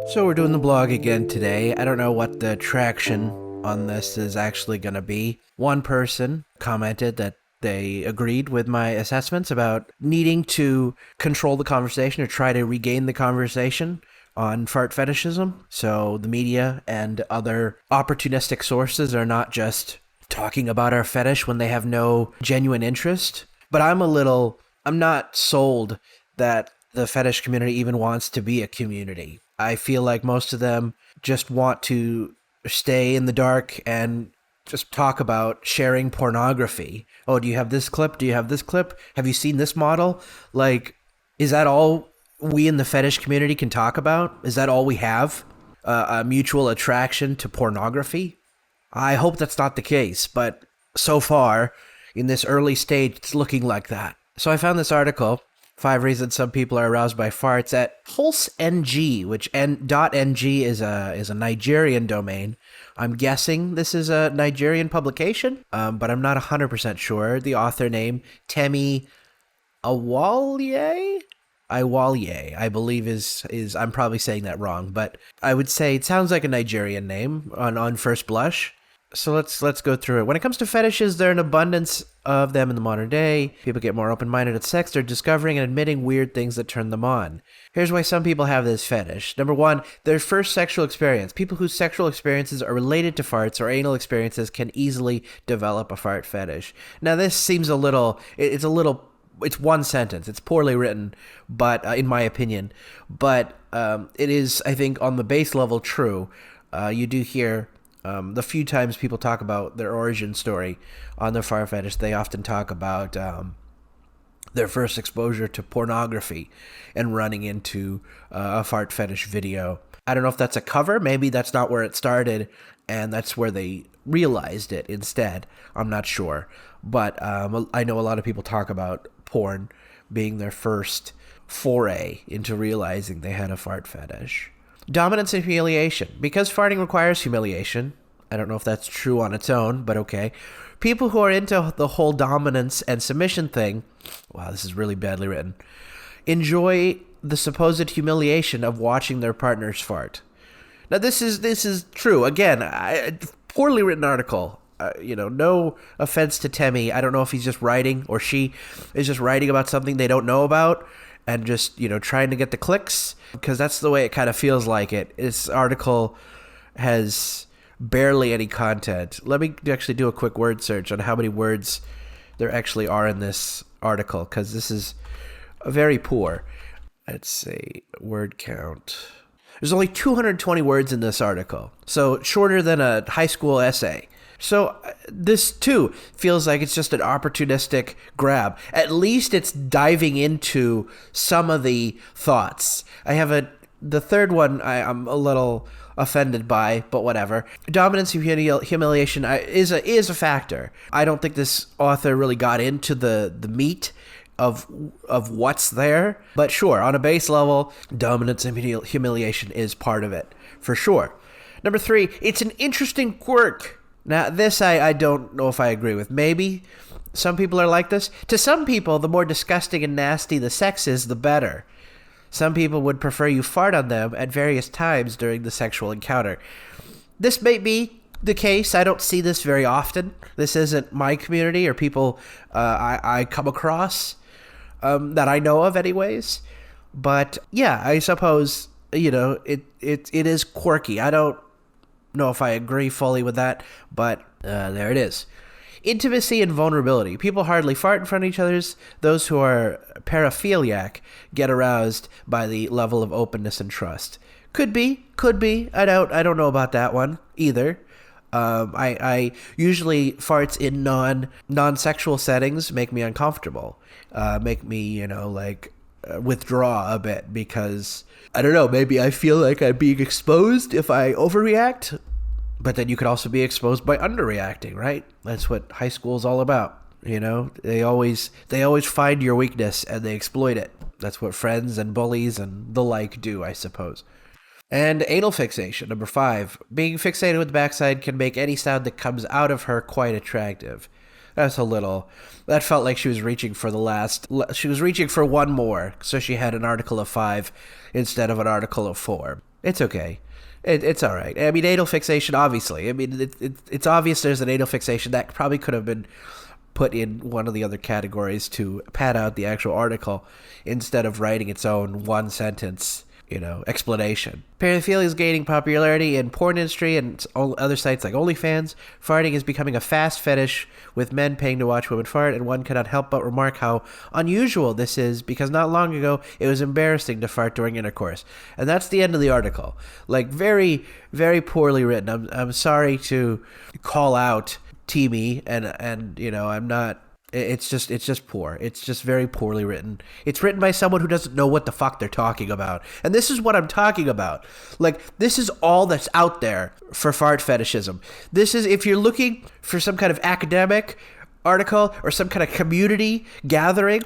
So we're doing the blog again today. I don't know what the traction on this is actually going to be. One person commented that they agreed with my assessments about needing to control the conversation or try to regain the conversation on fart fetishism. So the media and other opportunistic sources are not just talking about our fetish when they have no genuine interest. But I'm not sold that the fetish community even wants to be a community. I feel like most of them just want to stay in the dark and just talk about sharing pornography. Oh, do you have this clip? Do you have this clip? Have you seen this model? Like, is that all we in the fetish community can talk about? Is that all we have? A mutual attraction to pornography? I hope that's not the case, but so far, in this early stage, it's looking like that. So I found this article, 5 Reasons Some People Are Aroused by Farts, at PulseNG, which .ng is a Nigerian domain. I'm guessing this is a Nigerian publication, but I'm not 100% sure. The author name, Temi Awalye, I believe is I'm probably saying that wrong, but I would say it sounds like a Nigerian name on first blush. So let's go through it. When it comes to fetishes, there are an abundance of them in the modern day. People get more open-minded at sex. They're discovering and admitting weird things that turn them on. Here's why some people have this fetish. Number one, their first sexual experience. People whose sexual experiences are related to farts or anal experiences can easily develop a fart fetish. Now, this seems it's one sentence. It's poorly written, but in my opinion. But it is, I think, on the base level true. You do hear the few times people talk about their origin story on their fart fetish, they often talk about their first exposure to pornography and running into a fart fetish video. I don't know if that's a cover. Maybe that's not where it started, and that's where they realized it instead. I'm not sure. But I know a lot of people talk about porn being their first foray into realizing they had a fart fetish. Dominance and humiliation. Because farting requires humiliation, I don't know if that's true on its own, but okay. People who are into the whole dominance and submission thing, wow, this is really badly written, enjoy the supposed humiliation of watching their partners fart. Now, this is true. Again, poorly written article. No offense to Temi. I don't know if he's just writing or she is just writing about something they don't know about and just, trying to get the clicks, because that's the way it kind of feels like it. This article has barely any content. Let me actually do a quick word search on how many words there actually are in this article, because this is very poor. Let's see, word count. There's only 220 words in this article, so shorter than a high school essay. So this, too, feels like it's just an opportunistic grab. At least it's diving into some of the thoughts. The third one I'm a little offended by, but whatever. Dominance and humiliation is a factor. I don't think this author really got into the meat of what's there. But sure, on a base level, dominance and humiliation is part of it, for sure. Number 3, it's an interesting quirk. Now, this I don't know if I agree with. Maybe some people are like this. To some people, the more disgusting and nasty the sex is, the better. Some people would prefer you fart on them at various times during the sexual encounter. This may be the case. I don't see this very often. This isn't my community or people I come across that I know of anyways. But yeah, I suppose, it is quirky. I don't know if I agree fully with that, but there it is. Intimacy and vulnerability. People hardly fart in front of each other. Those who are paraphiliac get aroused by the level of openness and trust. Could be. I don't know about that one either. I usually farts in non-sexual settings make me uncomfortable. Make me, withdraw a bit, because I don't know, maybe I feel like I'm being exposed if I overreact, but then you could also be exposed by underreacting, right? That's what high school is all about. They always find your weakness and they exploit it. That's what friends and bullies and the like do, I suppose. And anal fixation, number 5. Being fixated with the backside can make any sound that comes out of her quite attractive. That felt like she was reaching for one more, so she had an article of 5 instead of an article of 4. It's okay. It's all right. I mean, anal fixation, obviously. I mean, it's obvious there's an anal fixation that probably could have been put in one of the other categories to pad out the actual article instead of writing its own one sentence, explanation. Paraphilia is gaining popularity in porn industry and other sites like OnlyFans. Farting is becoming a fast fetish with men paying to watch women fart, and one cannot help but remark how unusual this is because not long ago it was embarrassing to fart during intercourse. And that's the end of the article. Like, very, very poorly written. I'm sorry to call out Teamy, and I'm not. It's just poor. It's just very poorly written. It's written by someone who doesn't know what the fuck they're talking about. And this is what I'm talking about. Like, this is all that's out there for fart fetishism. This is, if you're looking for some kind of academic article or some kind of community gathering,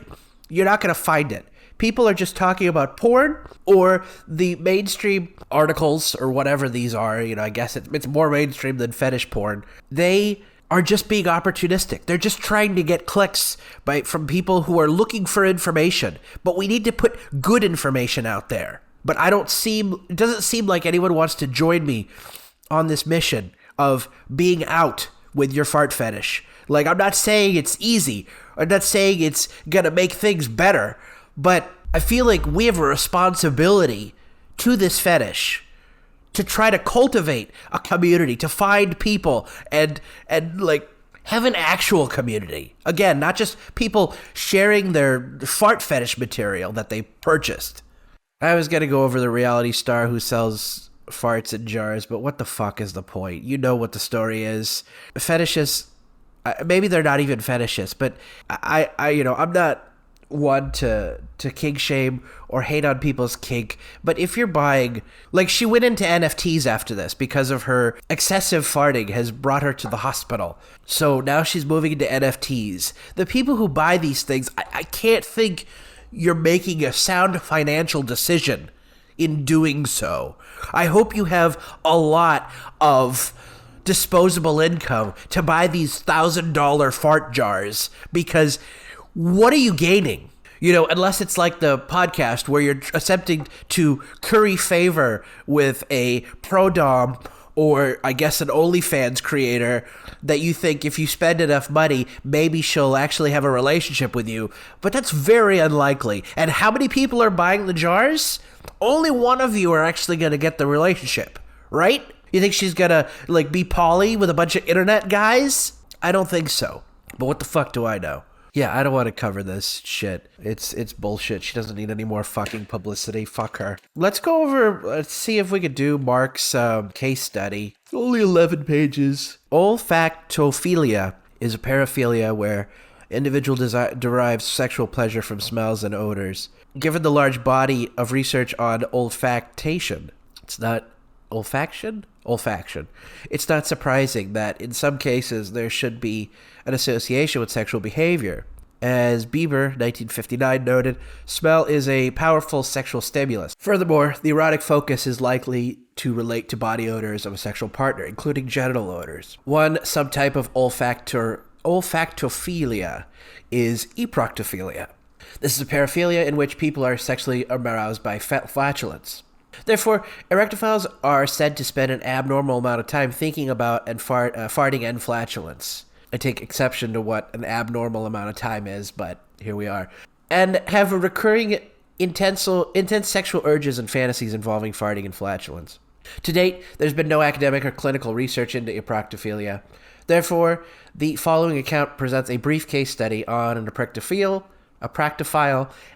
you're not going to find it. People are just talking about porn or the mainstream articles or whatever these are. I guess it's more mainstream than fetish porn. They are just being opportunistic. They're just trying to get clicks from people who are looking for information. But we need to put good information out there. But it doesn't seem like anyone wants to join me on this mission of being out with your fart fetish. Like, I'm not saying it's easy. I'm not saying it's gonna make things better. But I feel like we have a responsibility to this fetish to try to cultivate a community, to find people and like have an actual community. Again, not just people sharing their fart fetish material that they purchased. I was going to go over the reality star who sells farts in jars, but what the fuck is the point? You know what the story is. Fetishists, maybe they're not even fetishists, but I'm not one to kink shame or hate on people's kink, but if you're buying, like, she went into NFTs after this because of her excessive farting has brought her to the hospital. So now she's moving into NFTs. The people who buy these things, I can't think you're making a sound financial decision in doing so. I hope you have a lot of disposable income to buy these $1,000 fart jars, because what are you gaining? Unless it's like the podcast where you're attempting to curry favor with a pro-dom or, I guess, an OnlyFans creator that you think if you spend enough money, maybe she'll actually have a relationship with you. But that's very unlikely. And how many people are buying the jars? Only one of you are actually going to get the relationship, right? You think she's going to, like, be poly with a bunch of internet guys? I don't think so. But what the fuck do I know? Yeah, I don't want to cover this shit. It's bullshit. She doesn't need any more fucking publicity. Fuck her. Let's see if we could do Mark's case study. Only 11 pages. Olfactophilia is a paraphilia where individual derives sexual pleasure from smells and odors. Given the large body of research on olfaction, it's not olfaction? Olfaction. It's not surprising that in some cases there should be an association with sexual behavior. As Bieber, 1959, noted, smell is a powerful sexual stimulus. Furthermore, the erotic focus is likely to relate to body odors of a sexual partner, including genital odors. One subtype of olfactophilia is eproctophilia. This is a paraphilia in which people are sexually aroused by flatulence. Therefore, erectophiles are said to spend an abnormal amount of time thinking about and farting and flatulence. I take exception to what an abnormal amount of time is, but here we are. And have a recurring intense sexual urges and fantasies involving farting and flatulence. To date, there's been no academic or clinical research into eproctophilia. Therefore, the following account presents a brief case study on an eproctophile,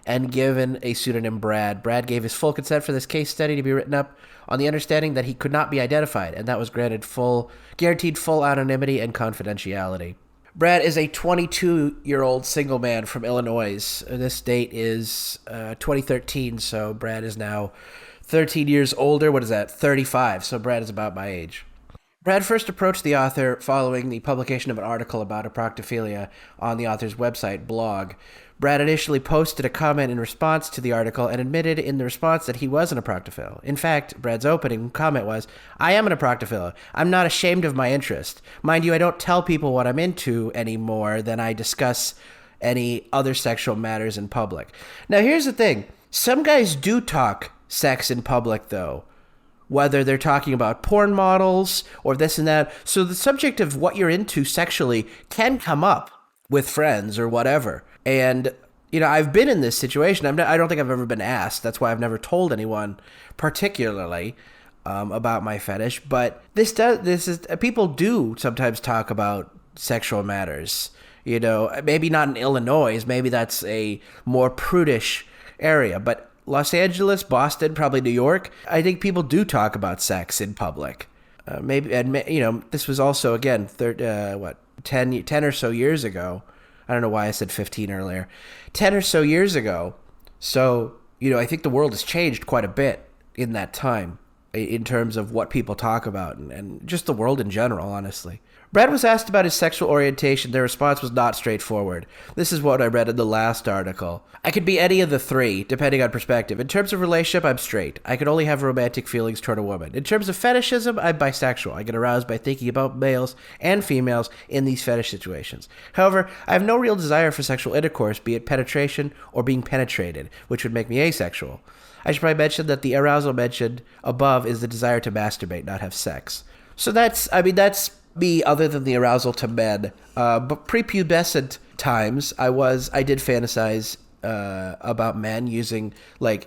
and given a pseudonym Brad. Brad gave his full consent for this case study to be written up on the understanding that he could not be identified, and that was guaranteed full anonymity and confidentiality. Brad is a 22-year-old single man from Illinois. This date is 2013, so Brad is now 13 years older. What is that? 35, so Brad is about my age. Brad first approached the author following the publication of an article about eproctophilia on the author's website, blog. Brad initially posted a comment in response to the article and admitted in the response that he was an eproctophile. In fact, Brad's opening comment was, "I am an eproctophile. I'm not ashamed of my interest. Mind you, I don't tell people what I'm into any more than I discuss any other sexual matters in public." Now, here's the thing. Some guys do talk sex in public, though. whether they're talking about porn models or this and that. So the subject of what you're into sexually can come up with friends or whatever. And, I've been in this situation. I don't think I've ever been asked. That's why I've never told anyone particularly about my fetish. But people do sometimes talk about sexual matters. Maybe not in Illinois. Maybe that's a more prudish area. But Los Angeles, Boston, probably New York, I think people do talk about sex in public. This was also, again, 10 or so years ago. I don't know why I said 15 earlier. 10 or so years ago. So, I think the world has changed quite a bit in that time in terms of what people talk about and just the world in general, honestly. Brad was asked about his sexual orientation. Their response was not straightforward. This is what I read in the last article. I could be any of the three, depending on perspective. In terms of relationship, I'm straight. I could only have romantic feelings toward a woman. In terms of fetishism, I'm bisexual. I get aroused by thinking about males and females in these fetish situations. However, I have no real desire for sexual intercourse, be it penetration or being penetrated, which would make me asexual. I should probably mention that the arousal mentioned above is the desire to masturbate, not have sex. So that's me, other than the arousal to men. But prepubescent times, I did fantasize about men using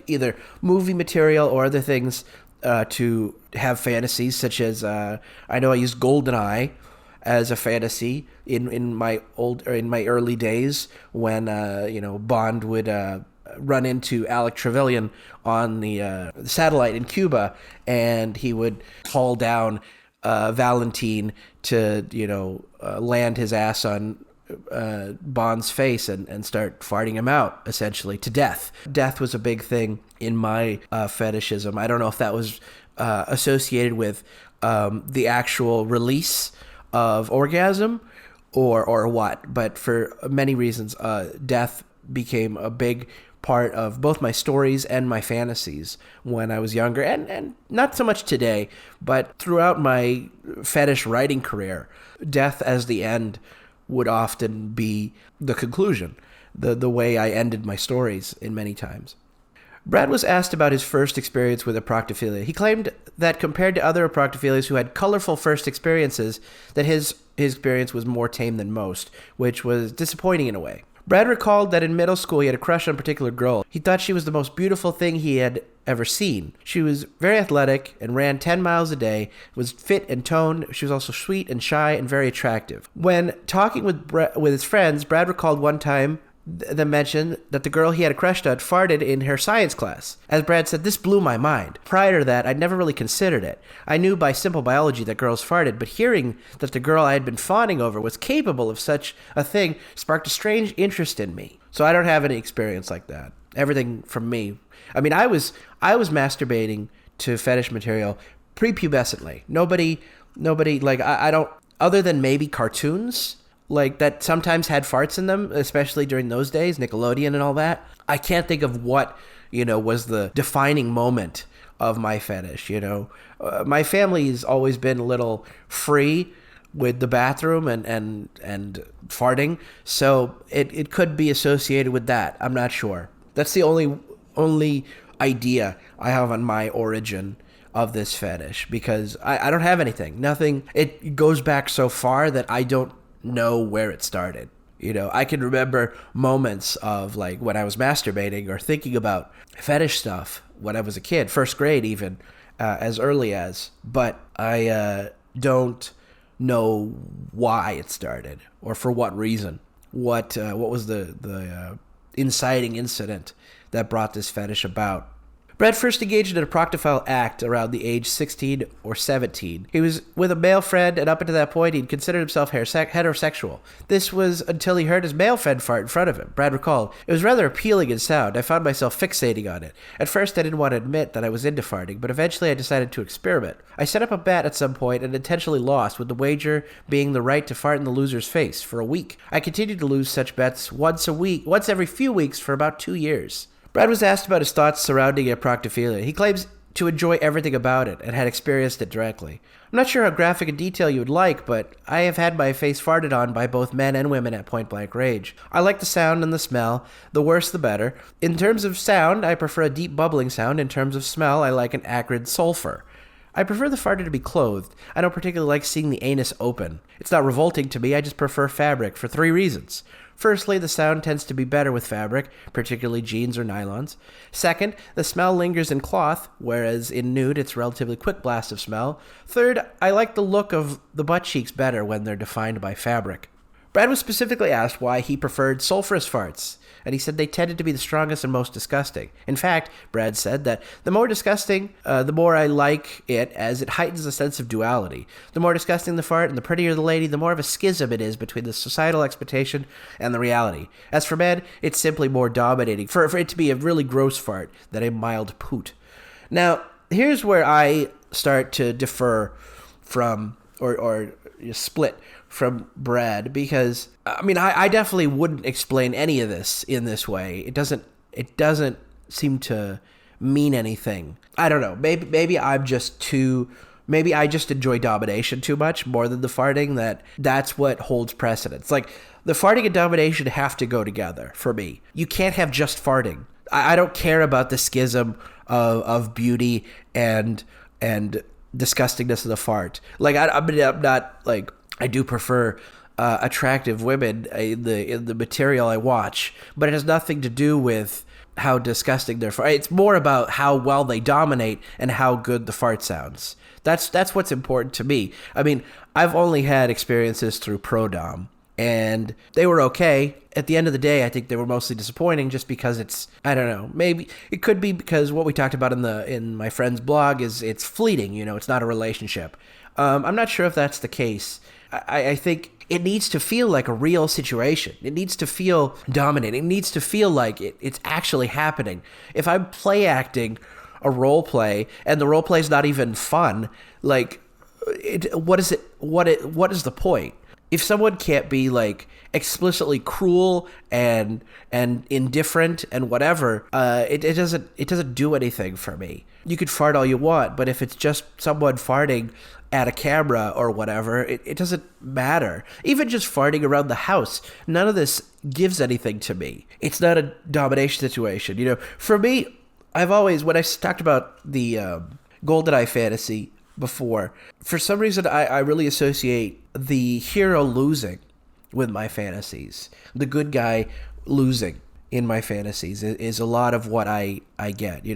either movie material or other things to have fantasies, such as I know I used GoldenEye as a fantasy in my early days when Bond would run into Alec Trevelyan on the satellite in Cuba, and he would call down Valentine to land his ass on Bond's face and start farting him out, essentially, to death. Death was a big thing in my fetishism. I don't know if that was associated with the actual release of orgasm or what, but for many reasons, death became a big part of both my stories and my fantasies when I was younger, and not so much today, but throughout my fetish writing career, death as the end would often be the conclusion, the way I ended my stories in many times. Brad was asked about his first experience with aproctophilia. He claimed that compared to other aproctophilias who had colorful first experiences, that his experience was more tame than most, which was disappointing in a way. Brad recalled that in middle school he had a crush on a particular girl. He thought she was the most beautiful thing he had ever seen. She was very athletic and ran 10 miles a day, was fit and toned. She was also sweet and shy and very attractive. When talking with his friends, Brad recalled one time that mentioned that the girl he had a crush on farted in her science class. As Brad said, this blew my mind. Prior to that, I'd never really considered it. I knew by simple biology that girls farted, but hearing that the girl I had been fawning over was capable of such a thing sparked a strange interest in me. So I don't have any experience like that. Everything from me. I mean, I was masturbating to fetish material prepubescently. Nobody, I don't, other than maybe cartoons, that sometimes had farts in them, especially during those days, Nickelodeon and all that. I can't think of what, was the defining moment of my fetish, My family's always been a little free with the bathroom and farting, so it could be associated with that. I'm not sure. That's the only idea I have on my origin of this fetish, because I don't have anything. Nothing. It goes back so far that I don't know where it started. I can remember moments of when I was masturbating or thinking about fetish stuff when I was a kid, first grade even, as early as, but I don't know why it started or for what reason. What was the inciting incident that brought this fetish about? Brad first engaged in a proctophile act around the age 16 or 17. He was with a male friend, and up until that point, he'd considered himself heterosexual. This was until he heard his male friend fart in front of him. Brad recalled, it was rather appealing in sound. I found myself fixating on it. At first, I didn't want to admit that I was into farting, but eventually I decided to experiment. I set up a bet at some point and intentionally lost, with the wager being the right to fart in the loser's face for a week. I continued to lose such bets once every few weeks for about 2 years. Brad was asked about his thoughts surrounding aproctophilia. He claims to enjoy everything about it and had experienced it directly. I'm not sure how graphic a detail you would like, but I have had my face farted on by both men and women at point-blank range. I like the sound and the smell. The worse, the better. In terms of sound, I prefer a deep bubbling sound. In terms of smell, I like an acrid sulfur. I prefer the farter to be clothed. I don't particularly like seeing the anus open. It's not revolting to me, I just prefer fabric for 3 reasons. Firstly, the sound tends to be better with fabric, particularly jeans or nylons. Second, the smell lingers in cloth, whereas in nude it's a relatively quick blast of smell. Third, I like the look of the butt cheeks better when they're defined by fabric. Brad was specifically asked why he preferred sulfurous farts, and he said they tended to be the strongest and most disgusting. In fact, Brad said that the more disgusting, the more I like it, as it heightens a sense of duality. The more disgusting the fart and the prettier the lady, the more of a schism it is between the societal expectation and the reality. As for men, it's simply more dominating for it to be a really gross fart than a mild poot. Now, here's where I start to differ from, or split from Brad, because I definitely wouldn't explain any of this in this way. It doesn't seem to mean anything. I don't know. Maybe I just enjoy domination too much more than the farting. That's what holds precedence. Like, the farting and domination have to go together for me. You can't have just farting. I don't care about the schism of beauty and disgustingness of the fart. Like, I'm not like, I do prefer attractive women in the material I watch, but it has nothing to do with how disgusting their fart. It's more about how well they dominate and how good the fart sounds. That's what's important to me. I mean, I've only had experiences through pro-dom, and they were okay. At the end of the day, I think they were mostly disappointing just because I don't know, maybe it could be because what we talked about in my friend's blog is it's fleeting, it's not a relationship. I'm not sure if that's the case. I think it needs to feel like a real situation. It needs to feel dominating. It needs to feel like it's actually happening. If I'm play acting a role play and the role play is not even fun, like, what is it? What is the point? If someone can't be like explicitly cruel and indifferent and whatever, it doesn't do anything for me. You could fart all you want, but if it's just someone farting at a camera or whatever, it doesn't matter. Even just farting around the house, none of this gives anything to me. It's not a domination situation. For me, I've always, when I talked about the GoldenEye fantasy before, for some reason I really associate the hero losing with my fantasies. The good guy losing in my fantasies is a lot of what I get.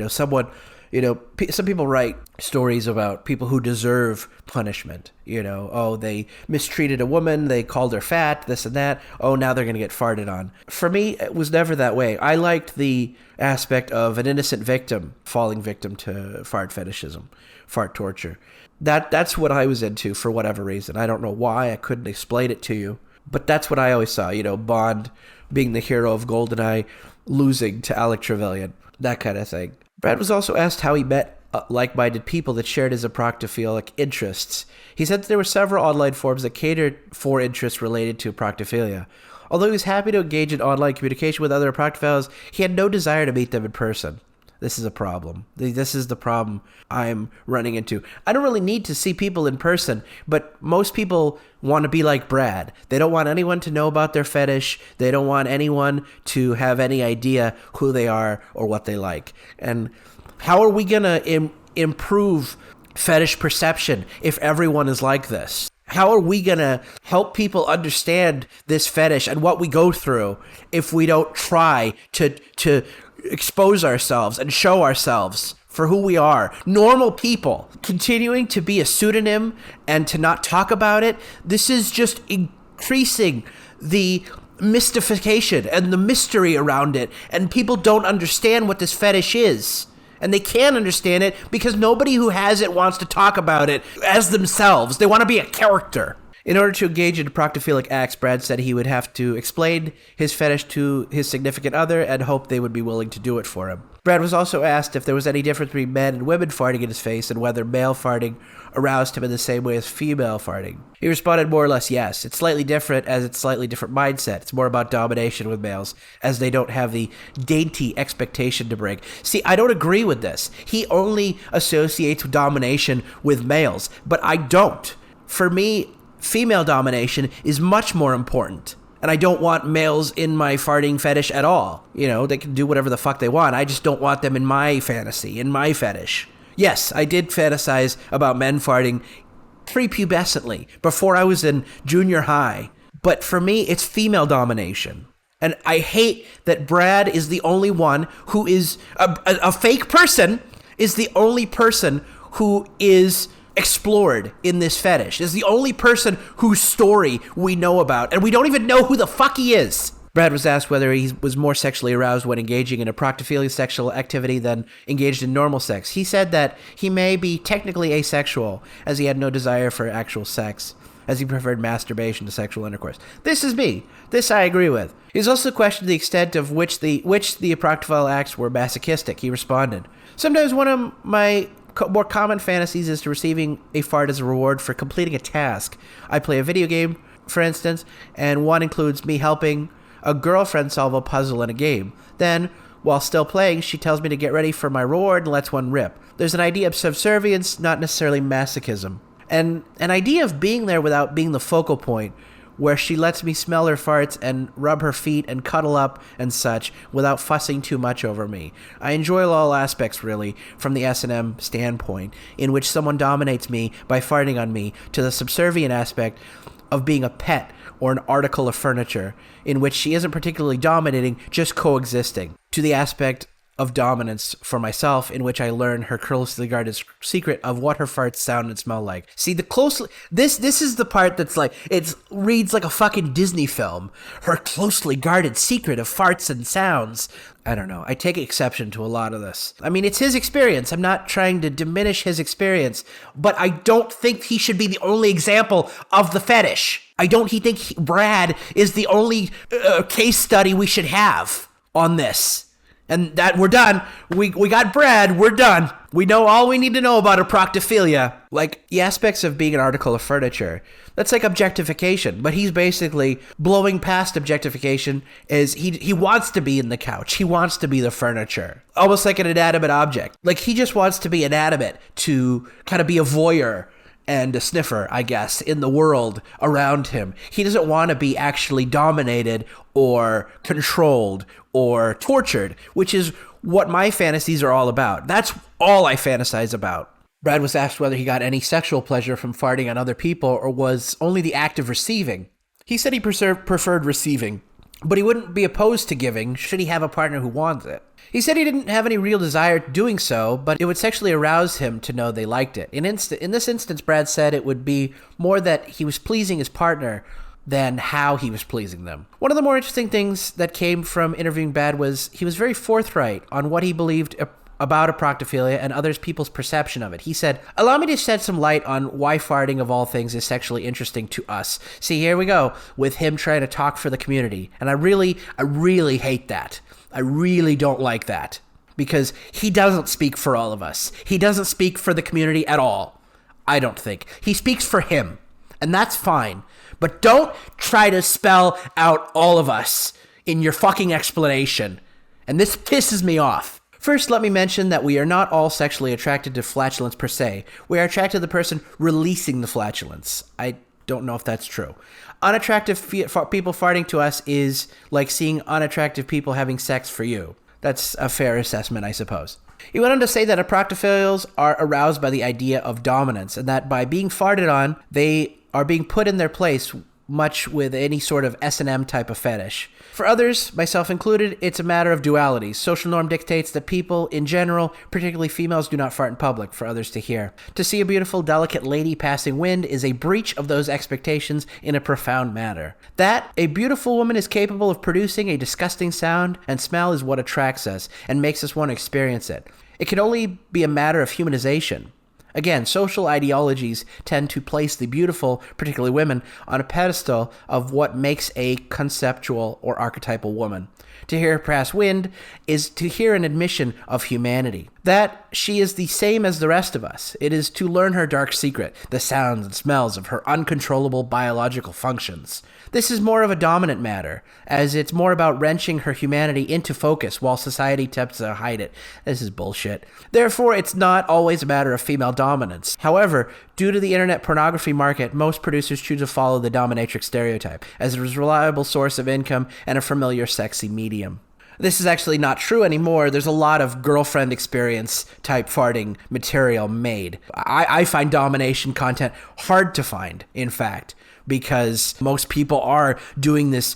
Some people write stories about people who deserve punishment. They mistreated a woman, they called her fat, this and that. Oh, now they're going to get farted on. For me, it was never that way. I liked the aspect of an innocent victim falling victim to fart fetishism, fart torture. That's what I was into for whatever reason. I don't know why. I couldn't explain it to you. But that's what I always saw. Bond being the hero of GoldenEye, losing to Alec Trevelyan, that kind of thing. Brad was also asked how he met like-minded people that shared his proctophilic interests. He said that there were several online forums that catered for interests related to proctophilia. Although he was happy to engage in online communication with other proctophiles, he had no desire to meet them in person. This is a problem. This is the problem I'm running into. I don't really need to see people in person, but most people want to be like Brad. They don't want anyone to know about their fetish. They don't want anyone to have any idea who they are or what they like. And how are we going to improve fetish perception if everyone is like this? How are we going to help people understand this fetish and what we go through if we don't try to expose ourselves and show ourselves for who we are? Normal people. Continuing to be a pseudonym and to not talk about it, this is just increasing the mystification and the mystery around it, and people don't understand what this fetish is. And they can't understand it because nobody who has it wants to talk about it as themselves. They want to be a character. In order to engage in proctophilic acts, Brad said he would have to explain his fetish to his significant other and hope they would be willing to do it for him. Brad was also asked if there was any difference between men and women farting in his face and whether male farting aroused him in the same way as female farting. He responded more or less yes. It's slightly different as it's slightly different mindset. It's more about domination with males as they don't have the dainty expectation to break. See, I don't agree with this. He only associates domination with males, but I don't. For me, female domination is much more important. And I don't want males in my farting fetish at all. They can do whatever the fuck they want. I just don't want them in my fantasy, in my fetish. Yes, I did fantasize about men farting prepubescently, before I was in junior high. But for me, it's female domination. And I hate that Brad is the only one who is a fake person, is the only person who is explored in this fetish, is the only person whose story we know about, and we don't even know who the fuck he is. Brad was asked whether he was more sexually aroused when engaging in a proctophilia sexual activity than engaged in normal sex. He said that he may be technically asexual, as he had no desire for actual sex, as he preferred masturbation to sexual intercourse. This is me. This I agree with. He's also questioned the extent of which the proctophile acts were masochistic. He responded, "Sometimes one of my more common fantasies is to receiving a fart as a reward for completing a task. I play a video game, for instance, and one includes me helping a girlfriend solve a puzzle in a game. Then, while still playing, she tells me to get ready for my reward and lets one rip. There's an idea of subservience, not necessarily masochism. And an idea of being there without being the focal point, where she lets me smell her farts and rub her feet and cuddle up and such without fussing too much over me. I enjoy all aspects, really, from the S&M standpoint, in which someone dominates me by farting on me, to the subservient aspect of being a pet or an article of furniture, in which she isn't particularly dominating, just coexisting, to the aspect of dominance for myself, in which I learn her closely guarded secret of what her farts sound and smell like." See, this is the part that's like, it reads like a fucking Disney film. Her closely guarded secret of farts and sounds. I don't know. I take exception to a lot of this. I mean, it's his experience. I'm not trying to diminish his experience, but I don't think he should be the only example of the fetish. I don't think Brad is the only case study we should have on this. And that we're done. We got Brad. We're done. We know all we need to know about a proctophilia. Like, the aspects of being an article of furniture, that's like objectification. But he's basically blowing past objectification, as he wants to be in the couch. He wants to be the furniture. Almost like an inanimate object. Like, he just wants to be inanimate, to kind of be a voyeur and a sniffer, I guess, in the world around him. He doesn't want to be actually dominated or controlled or tortured, which is what my fantasies are all about. That's all I fantasize about. Brad was asked whether he got any sexual pleasure from farting on other people or was only the act of receiving. He said he preferred receiving, but he wouldn't be opposed to giving should he have a partner who wants it. He said he didn't have any real desire doing so, but it would sexually arouse him to know they liked it. In this instance, Brad said it would be more that he was pleasing his partner than how he was pleasing them. One of the more interesting things that came from interviewing Brad was he was very forthright on what he believed about a proctophilia and others people's perception of it. He said, "Allow me to shed some light on why farting of all things is sexually interesting to us." See, here we go with him trying to talk for the community. And I really hate that. I really don't like that, because he doesn't speak for all of us. He doesn't speak for the community at all, I don't think. He speaks for him, and that's fine. But don't try to spell out all of us in your fucking explanation. And this pisses me off. First, let me mention that we are not all sexually attracted to flatulence per se. We are attracted to the person releasing the flatulence. I don't know if that's true. Unattractive people farting to us is like seeing unattractive people having sex for you. That's a fair assessment, I suppose. He went on to say that proctophilials are aroused by the idea of dominance, and that by being farted on, they are being put in their place, much with any sort of S&M type of fetish. For others, myself included, it's a matter of duality. Social norm dictates that people in general, particularly females, do not fart in public for others to hear. To see a beautiful, delicate lady passing wind is a breach of those expectations in a profound manner. That a beautiful woman is capable of producing a disgusting sound and smell is what attracts us and makes us want to experience it. It can only be a matter of humanization. Again, social ideologies tend to place the beautiful, particularly women, on a pedestal of what makes a conceptual or archetypal woman. To hear her pass wind is to hear an admission of humanity, that she is the same as the rest of us. It is to learn her dark secret, the sounds and smells of her uncontrollable biological functions. This is more of a dominant matter, as it's more about wrenching her humanity into focus while society attempts to hide it. This is bullshit. Therefore, it's not always a matter of female dominance. However, due to the internet pornography market, most producers choose to follow the dominatrix stereotype as a reliable source of income and a familiar, sexy medium. This is actually not true anymore. There's a lot of girlfriend experience type farting material made. I find domination content hard to find, in fact, because most people are doing this,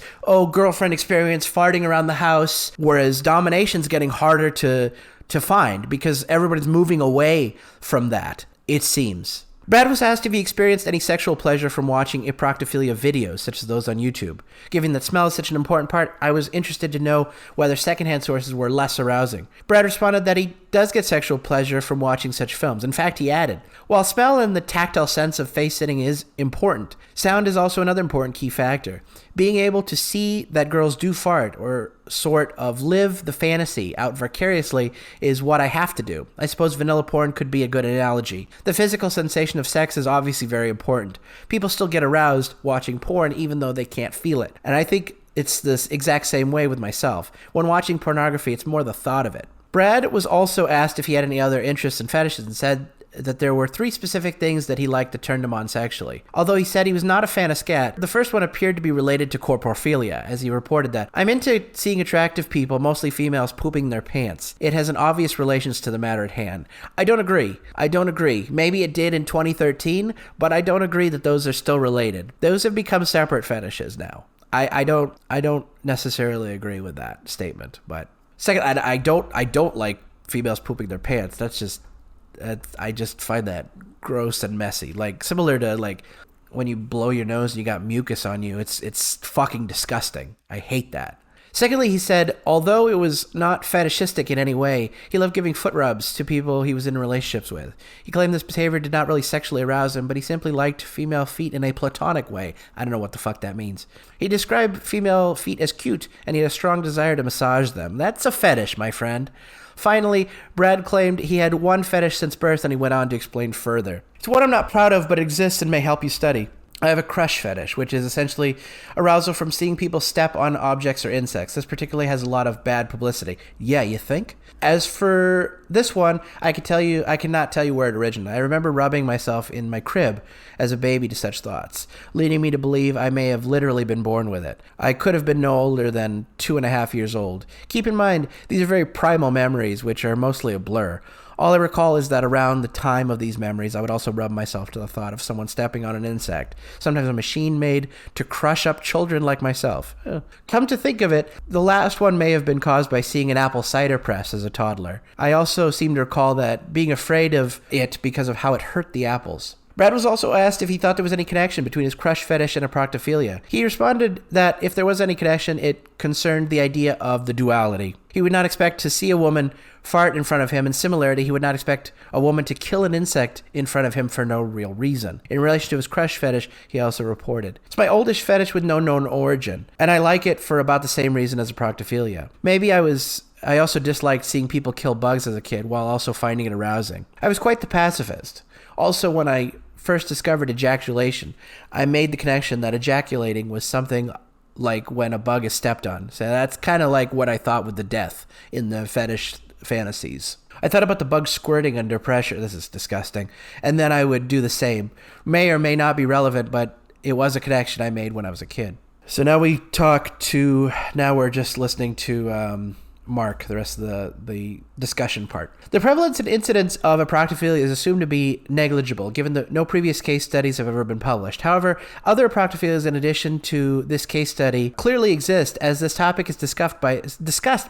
girlfriend experience farting around the house, whereas domination's getting harder to find because everybody's moving away from that, it seems. Brad was asked if he experienced any sexual pleasure from watching eproctophilia videos, such as those on YouTube. Given that smell is such an important part, I was interested to know whether secondhand sources were less arousing. Brad responded that he does get sexual pleasure from watching such films. In fact, he added, while smell and the tactile sense of face sitting is important, sound is also another important key factor. Being able to see that girls do fart or sort of live the fantasy out vicariously is what I have to do. I suppose vanilla porn could be a good analogy. The physical sensation of sex is obviously very important. People still get aroused watching porn even though they can't feel it. And I think it's this exact same way with myself. When watching pornography, it's more the thought of it. Brad was also asked if he had any other interests and fetishes and said that there were 3 specific things that he liked that turned him on sexually. Although he said he was not a fan of scat, the first one appeared to be related to corporophilia, as he reported that, I'm into seeing attractive people, mostly females, pooping their pants. It has an obvious relations to the matter at hand. I don't agree. Maybe it did in 2013, but I don't agree that those are still related. Those have become separate fetishes now. I don't necessarily agree with that statement, but second, I don't like females pooping their pants. I just find that gross and messy. Like, similar to, like, when you blow your nose and you got mucus on you, it's fucking disgusting. I hate that. Secondly, he said, although it was not fetishistic in any way, he loved giving foot rubs to people he was in relationships with. He claimed this behavior did not really sexually arouse him, but he simply liked female feet in a platonic way. I don't know what the fuck that means. He described female feet as cute, and he had a strong desire to massage them. That's a fetish, my friend. Finally, Brad claimed he had one fetish since birth, and he went on to explain further. It's what I'm not proud of, but exists and may help you study. I have a crush fetish, which is essentially arousal from seeing people step on objects or insects. This particularly has a lot of bad publicity. Yeah, you think? As for this one, I cannot tell you where it originated. I remember rubbing myself in my crib as a baby to such thoughts, leading me to believe I may have literally been born with it. I could have been no older than 2.5 years old. Keep in mind, these are very primal memories, which are mostly a blur. All I recall is that around the time of these memories, I would also rub myself to the thought of someone stepping on an insect, sometimes a machine made to crush up children like myself. Come to think of it, the last one may have been caused by seeing an apple cider press as a toddler. I also seem to recall that being afraid of it because of how it hurt the apples. Brad was also asked if he thought there was any connection between his crush fetish and eproctophilia. He responded that if there was any connection, it concerned the idea of the duality. He would not expect to see a woman fart in front of him, and similarly, he would not expect a woman to kill an insect in front of him for no real reason. In relation to his crush fetish, he also reported, it's my oldest fetish with no known origin, and I like it for about the same reason as eproctophilia. Maybe I also disliked seeing people kill bugs as a kid while also finding it arousing. I was quite the pacifist. Also, when I first discovered ejaculation, I made the connection that ejaculating was something like when a bug is stepped on. So that's kind of like what I thought with the death in the fetish fantasies. I thought about the bug squirting under pressure. This is disgusting. And then I would do the same. May or may not be relevant, but it was a connection I made when I was a kid. So now we're just listening to Mark, the rest of the discussion part. The prevalence and incidence of eproctophilia is assumed to be negligible, given that no previous case studies have ever been published. However, other eproctophilias in addition to this case study clearly exist, as this topic is discussed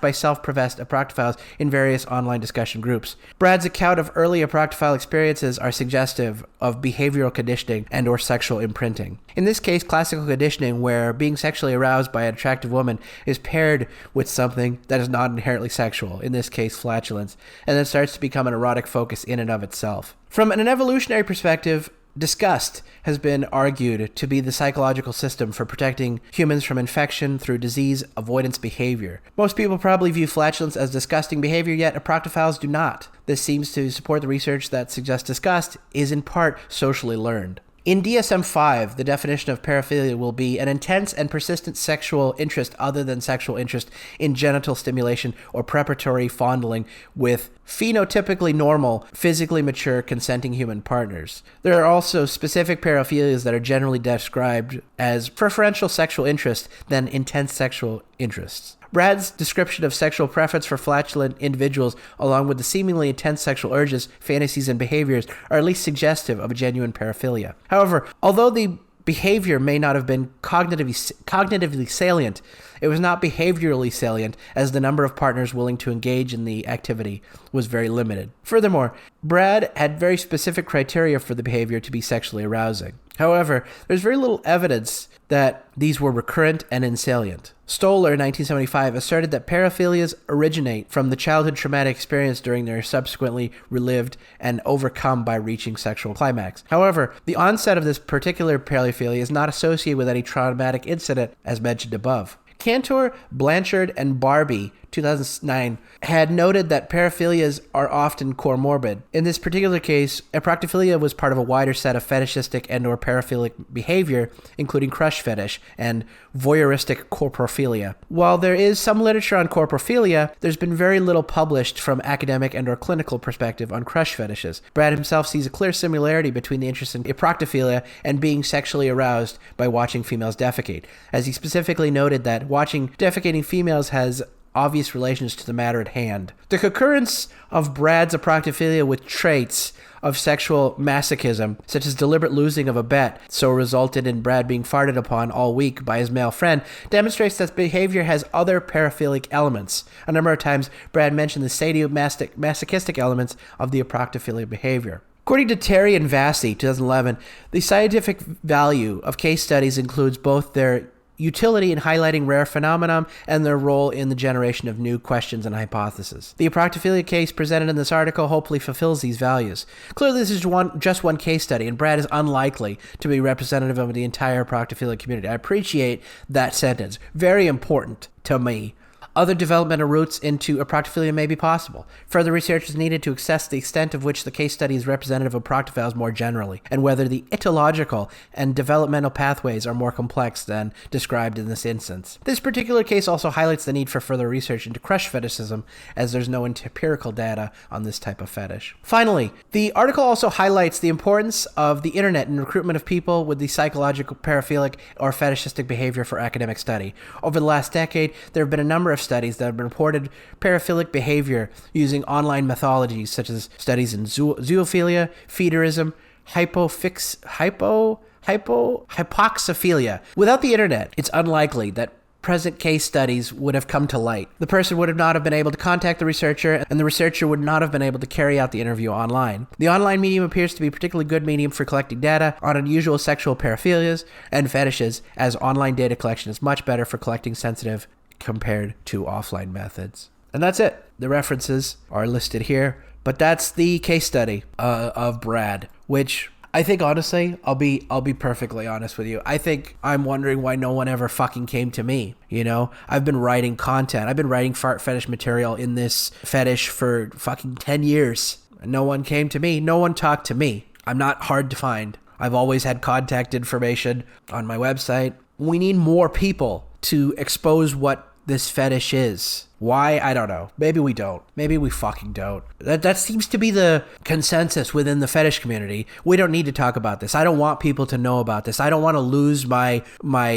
by self-professed eproctophiles in various online discussion groups. Brad's account of early eproctophile experiences are suggestive of behavioral conditioning and or sexual imprinting. In this case, classical conditioning, where being sexually aroused by an attractive woman is paired with something that is not inherently sexual, in this case flatulence, and then starts to become an erotic focus in and of itself. From an evolutionary perspective, disgust has been argued to be the psychological system for protecting humans from infection through disease avoidance behavior. Most people probably view flatulence as disgusting behavior, yet eproctophiles do not. This seems to support the research that suggests disgust is in part socially learned. In DSM-5, the definition of paraphilia will be an intense and persistent sexual interest other than sexual interest in genital stimulation or preparatory fondling with phenotypically normal, physically mature, consenting human partners. There are also specific paraphilias that are generally described as preferential sexual interest than intense sexual interests. Brad's description of sexual preference for flatulent individuals, along with the seemingly intense sexual urges, fantasies, and behaviors, are at least suggestive of a genuine paraphilia. However, although the behavior may not have been cognitively salient, it was not behaviorally salient, as the number of partners willing to engage in the activity was very limited. Furthermore, Brad had very specific criteria for the behavior to be sexually arousing. However, there's very little evidence that these were recurrent and insalient. Stoller, 1975, asserted that paraphilias originate from the childhood traumatic experience during their subsequently relived and overcome by reaching sexual climax. However, the onset of this particular paraphilia is not associated with any traumatic incident, as mentioned above. Cantor, Blanchard, and Barbie, 2009, had noted that paraphilias are often comorbid. In this particular case, eproctophilia was part of a wider set of fetishistic and/or paraphilic behavior, including crush fetish and voyeuristic corporophilia. While there is some literature on corporophilia, there's been very little published from academic and/or clinical perspective on crush fetishes. Brad himself sees a clear similarity between the interest in eproctophilia and being sexually aroused by watching females defecate, as he specifically noted that watching defecating females has obvious relations to the matter at hand. The concurrence of Brad's eproctophilia with traits of sexual masochism, such as deliberate losing of a bet, so resulted in Brad being farted upon all week by his male friend, demonstrates that behavior has other paraphilic elements. A number of times, Brad mentioned the sadomasochistic elements of the eproctophilia behavior. According to Terry and Vassy, 2011, the scientific value of case studies includes both their utility in highlighting rare phenomenon and their role in the generation of new questions and hypotheses. The eproctophilia case presented in this article hopefully fulfills these values. Clearly, this is just one case study, and Brad is unlikely to be representative of the entire eproctophilia community. I appreciate that sentence. Very important to me. Other developmental routes into eproctophilia may be possible. Further research is needed to assess the extent of which the case study is representative of eproctophiles more generally, and whether the etiological and developmental pathways are more complex than described in this instance. This particular case also highlights the need for further research into crush fetishism, as there's no empirical data on this type of fetish. Finally, the article also highlights the importance of the internet in recruitment of people with the psychological paraphilic or fetishistic behavior for academic study. Over the last decade, there have been a number of studies that have reported paraphilic behavior using online methodologies, such as studies in zoophilia, feederism, hypoxophilia. Without the internet, it's unlikely that present case studies would have come to light. The person would have not have been able to contact the researcher, and the researcher would not have been able to carry out the interview online. The online medium appears to be a particularly good medium for collecting data on unusual sexual paraphilias and fetishes, as online data collection is much better for collecting sensitive compared to offline methods. And that's it. The references are listed here, but that's the case study of Brad, which I think, honestly, I'll be perfectly honest with you. I think I'm wondering why no one ever fucking came to me. You know, I've been writing content. I've been writing fart fetish material in this fetish for fucking 10 years. And no one came to me. No one talked to me. I'm not hard to find. I've always had contact information on my website. We need more people to expose what this fetish is. Why? I don't know. Maybe we don't. Maybe we fucking don't. That seems to be the consensus within the fetish community. We don't need to talk about this. I don't want people to know about this. I don't want to lose my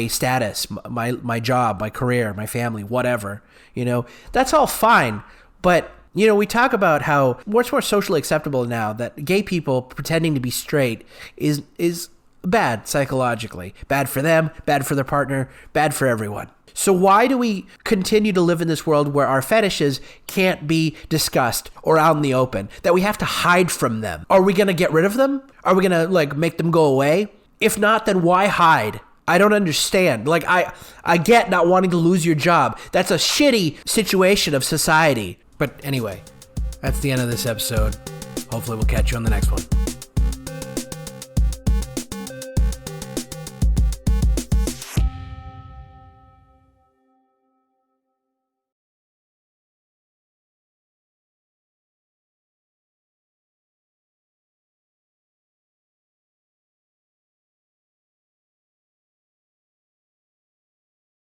status, my job, my career, my family, whatever. You know, that's all fine. But, you know, we talk about how what's more socially acceptable now, that gay people pretending to be straight is bad psychologically. Bad for them, bad for their partner, bad for everyone. So why do we continue to live in this world where our fetishes can't be discussed or out in the open, that we have to hide from them? Are we going to get rid of them? Are we going to make them go away? If not, then why hide? I don't understand. I get not wanting to lose your job. That's a shitty situation of society. But anyway, that's the end of this episode. Hopefully we'll catch you on the next one.